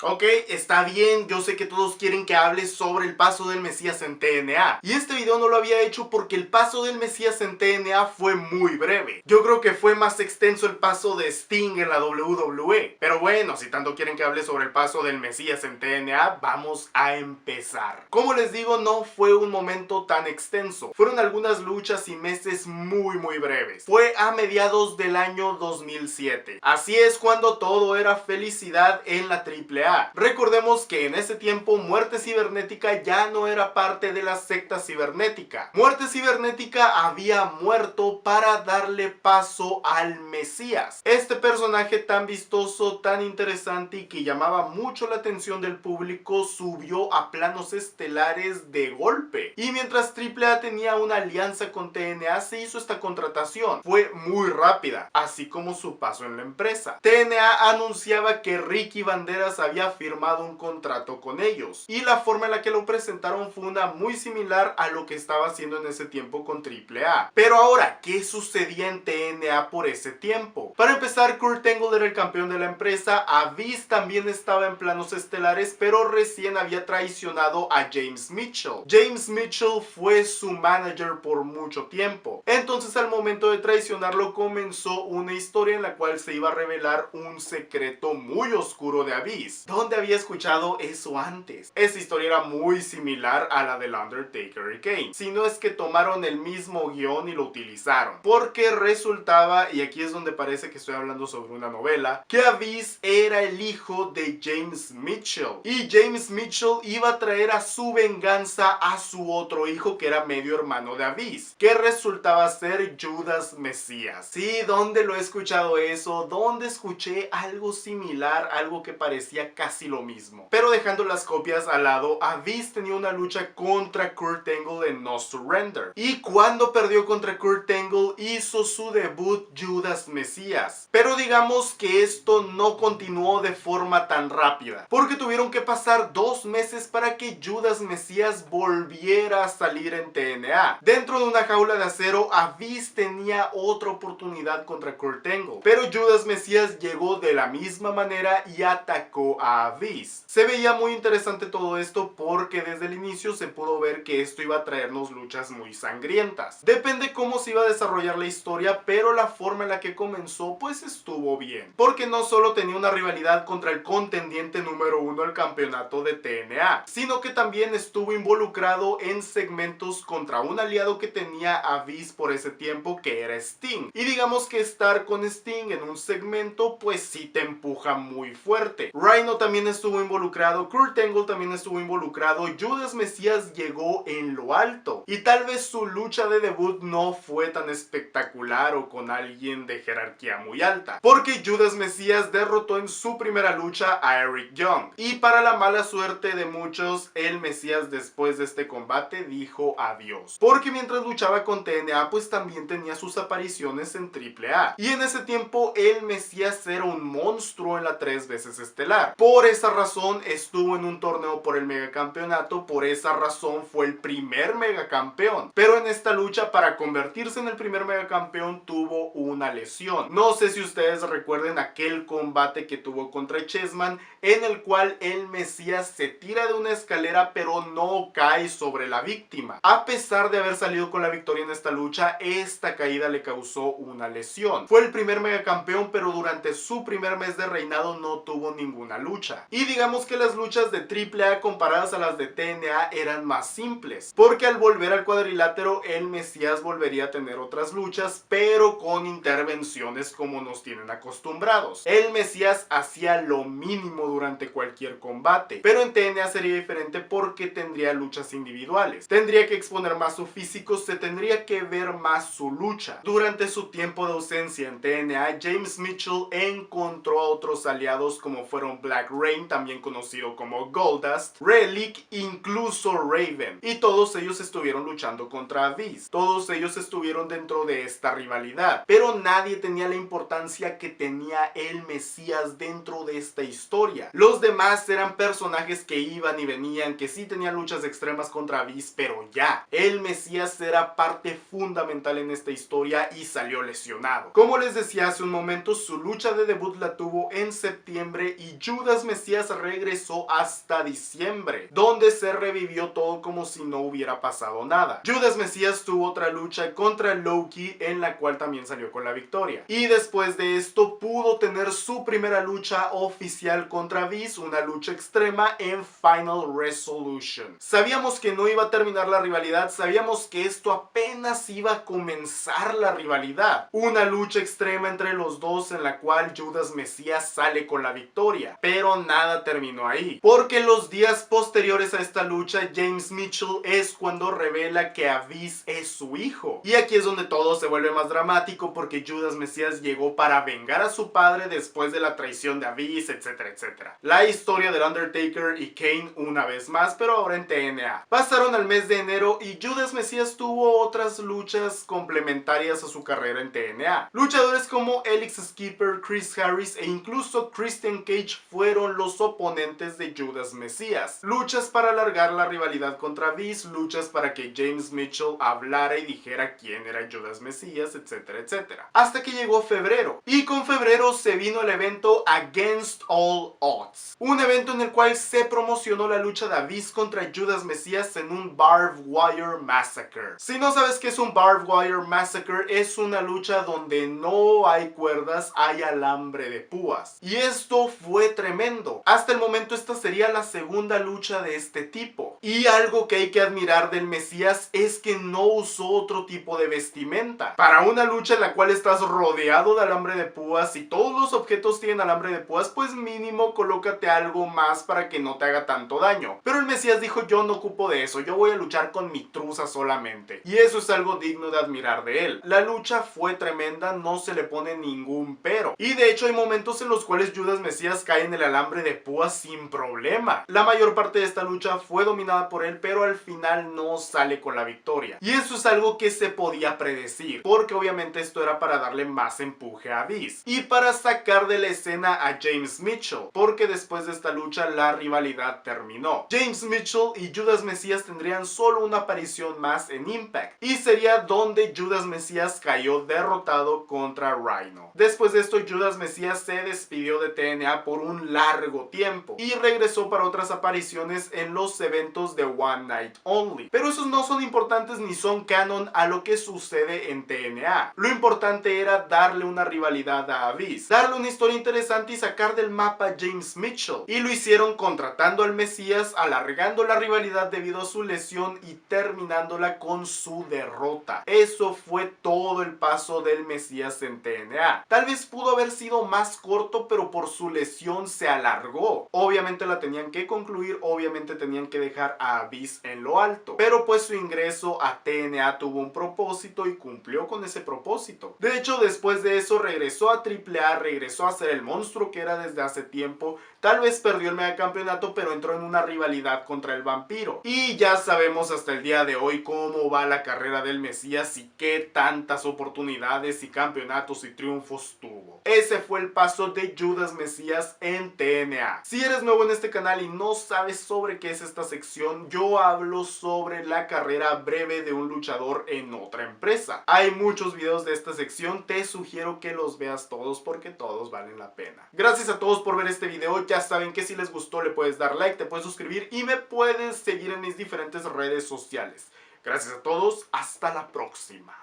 Ok, está bien, yo sé que todos quieren que hable sobre el paso del Mesías en TNA. Y este video no lo había hecho porque el paso del Mesías en TNA fue muy breve. Yo creo que fue más extenso el paso de Sting en la WWE. Pero bueno, si tanto quieren que hable sobre el paso del Mesías en TNA, vamos a empezar. Como les digo, no fue un momento tan extenso. Fueron algunas luchas y meses muy breves. Fue a mediados del año 2007. Así es cuando todo era felicidad en la AAA. Recordemos que en ese tiempo Muerte Cibernética ya no era parte de la secta cibernética. Muerte Cibernética había muerto para darle paso al Mesías. Este personaje tan vistoso, tan interesante y que llamaba mucho la atención del público subió a planos estelares de golpe. Y mientras AAA tenía una alianza con TNA, se hizo esta contratación. Fue muy rápida, así como su paso en la empresa. TNA anunciaba que Ricky Banderas había firmado un contrato con ellos y la forma en la que lo presentaron fue una muy similar a lo que estaba haciendo en ese tiempo con AAA. Pero ahora, ¿qué sucedía en TNA por ese tiempo? Para empezar, Kurt Angle era el campeón de la empresa, Abyss también estaba en planos estelares, pero recién había traicionado a James Mitchell. James Mitchell fue su manager por mucho tiempo. Entonces, al momento de traicionarlo, comenzó una historia en la cual se iba a revelar un secreto muy oscuro de Abyss. ¿Dónde había escuchado eso antes? Esa historia era muy similar a la del Undertaker y Kane. Si no es que tomaron el mismo guión y lo utilizaron. Porque resultaba, y aquí es donde parece que estoy hablando sobre una novela, que Abyss era el hijo de James Mitchell. Y James Mitchell iba a traer a su venganza a su otro hijo que era medio hermano de Abyss, que resultaba ser Judas Mesías. Sí, ¿dónde lo he escuchado eso? ¿Dónde escuché algo similar? Algo que parecía casi lo mismo. Pero dejando las copias al lado, Abyss tenía una lucha contra Kurt Angle en No Surrender. Y cuando perdió contra Kurt Angle, hizo su debut Judas Mesías. Pero digamos que esto no continuó de forma tan rápida, porque tuvieron que pasar 2 meses para que Judas Mesías volviera a salir en TNA. Dentro de una jaula de acero, Abyss tenía otra oportunidad contra Kurt Angle, pero Judas Mesías llegó de la misma manera y atacó a Abyss. Se veía muy interesante todo esto porque desde el inicio se pudo ver que esto iba a traernos luchas muy sangrientas. Depende cómo se iba a desarrollar la historia, pero la forma en la que comenzó pues estuvo bien, porque no solo tenía una rivalidad contra el contendiente número 1 al campeonato de TNA, sino que también estuvo involucrado en segmentos contra un aliado que tenía Abyss por ese tiempo, que era Sting. Y digamos que estar con Sting en un segmento pues sí te empuja muy fuerte. Rhino también estuvo involucrado, Kurt Angle también estuvo involucrado, Judas Mesías llegó en lo alto y tal vez su lucha de debut no fue tan espectacular o con alguien de jerarquía muy alta, porque Judas Mesías derrotó en su primera lucha a Eric Young y para la mala suerte de muchos, el Mesías después de este combate dijo adiós, porque mientras luchaba con TNA pues también tenía sus apariciones en AAA y en ese tiempo el Mesías era un monstruo en la 3 veces estelar. Por esa razón estuvo en un torneo por el megacampeonato, por esa razón fue el primer megacampeón, pero en esta lucha para convertirse en el primer megacampeón tuvo una lesión. No sé si ustedes recuerden aquel combate que tuvo contra Chessman, en el cual el Mesías se tira de una escalera pero no cae sobre la víctima. A pesar de haber salido con la victoria en esta lucha, esta caída le causó una lesión. Fue el primer megacampeón, pero durante su primer mes de reinado no tuvo ninguna lucha. Y digamos que las luchas de AAA comparadas a las de TNA eran más simples, porque al volver al cuadrilátero el Mesías volvería a tener otras luchas, pero con intervenciones como nos tienen acostumbrados. El Mesías hacía lo mínimo durante cualquier combate, pero en TNA sería diferente porque tendría luchas individuales, tendría que exponer más su físico, se tendría que ver más su lucha. Durante su tiempo de ausencia en TNA, James Mitchell encontró a otros aliados como fueron Black Reign, también conocido como Goldust, Relic, incluso Raven, y todos ellos estuvieron luchando contra Abyss. Todos ellos estuvieron dentro de esta rivalidad, pero nadie tenía la importancia que tenía el Mesías dentro de esta historia. Los demás eran personajes que iban y venían, que sí tenían luchas extremas contra Abyss, pero ya, el Mesías era parte fundamental en esta historia y salió lesionado. Como les decía hace un momento, su lucha de debut la tuvo en septiembre y Judas Judas Mesías regresó hasta diciembre, donde se revivió todo como si no hubiera pasado nada. Judas Mesías tuvo otra lucha contra Loki, en la cual también salió con la victoria. Y después de esto pudo tener su primera lucha oficial contra Abyss, una lucha extrema en Final Resolution. Sabíamos que no iba a terminar la rivalidad, sabíamos que esto apenas iba a comenzar la rivalidad. Una lucha extrema entre los dos en la cual Judas Mesías sale con la victoria. Pero nada terminó ahí, porque los días posteriores a esta lucha, James Mitchell es cuando revela que Abyss es su hijo. Y aquí es donde todo se vuelve más dramático, porque Judas Mesías llegó para vengar a su padre después de la traición de Abyss, etcétera, etcétera. La historia del Undertaker y Kane una vez más, pero ahora en TNA. Pasaron al mes de enero y Judas Mesías tuvo otras luchas complementarias a su carrera en TNA. Luchadores como Elix Skipper, Chris Harris e incluso Christian Cage fueron los oponentes de Judas Mesías. Luchas para alargar la rivalidad contra Abyss, luchas para que James Mitchell hablara y dijera quién era Judas Mesías, etcétera, etcétera. Hasta que llegó febrero. Y con febrero se vino el evento Against All Odds. Un evento en el cual se promocionó la lucha de Abyss contra Judas Mesías en un Barbed Wire Massacre. Si no sabes qué es un Barbed Wire Massacre, es una lucha donde no hay cuerdas, hay alambre de púas. Y esto fue tremendo. Hasta el momento esta sería la segunda lucha de este tipo. Y algo que hay que admirar del Mesías es que no usó otro tipo de vestimenta. Para una lucha en la cual estás rodeado de alambre de púas y todos los objetos tienen alambre de púas, pues mínimo colócate algo más para que no te haga tanto daño. Pero el Mesías dijo: yo no ocupo de eso, yo voy a luchar con mi truza solamente. Y eso es algo digno de admirar de él. La lucha fue tremenda, no se le pone ningún pero. Y de hecho hay momentos en los cuales Judas Mesías cae en el alambre de púas sin problema. La mayor parte de esta lucha fue dominada por él, pero al final no sale con la victoria. Y eso es algo que se podía predecir, porque obviamente esto era para darle más empuje a Abyss y para sacar de la escena a James Mitchell, porque después de esta lucha la rivalidad terminó. James Mitchell y Judas Mesías tendrían solo una aparición más en Impact, y sería donde Judas Mesías cayó derrotado contra Rhino. Después de esto, Judas Mesías se despidió de TNA por un largo tiempo y regresó para otras apariciones en los eventos de One Night Only, pero esos no son importantes ni son canon a lo que sucede en TNA. Lo importante era darle una rivalidad a Abyss, darle una historia interesante y sacar del mapa a James Mitchell, y lo hicieron contratando al Mesías, alargando la rivalidad debido a su lesión y terminándola con su derrota. Eso fue todo el paso del Mesías en TNA. Tal vez pudo haber sido más corto, pero por su lesión se alargó. Obviamente la tenían que concluir, obviamente tenían que dejar a Abyss en lo alto, pero pues su ingreso a TNA tuvo un propósito y cumplió con ese propósito. De hecho, después de eso regresó a AAA, regresó a ser el monstruo que era desde hace tiempo. Tal vez perdió el megacampeonato, pero entró en una rivalidad contra el vampiro. Y ya sabemos hasta el día de hoy cómo va la carrera del Mesías y qué tantas oportunidades y campeonatos y triunfos tuvo. Ese fue el paso de Judas Mesías en TNA. Si eres nuevo en este canal y no sabes sobre qué es esta sección, yo hablo sobre la carrera breve de un luchador en otra empresa. Hay muchos videos de esta sección, te sugiero que los veas todos porque todos valen la pena. Gracias a todos por ver este video. Ya saben que si les gustó le puedes dar like, te puedes suscribir y me puedes seguir en mis diferentes redes sociales. Gracias a todos, hasta la próxima.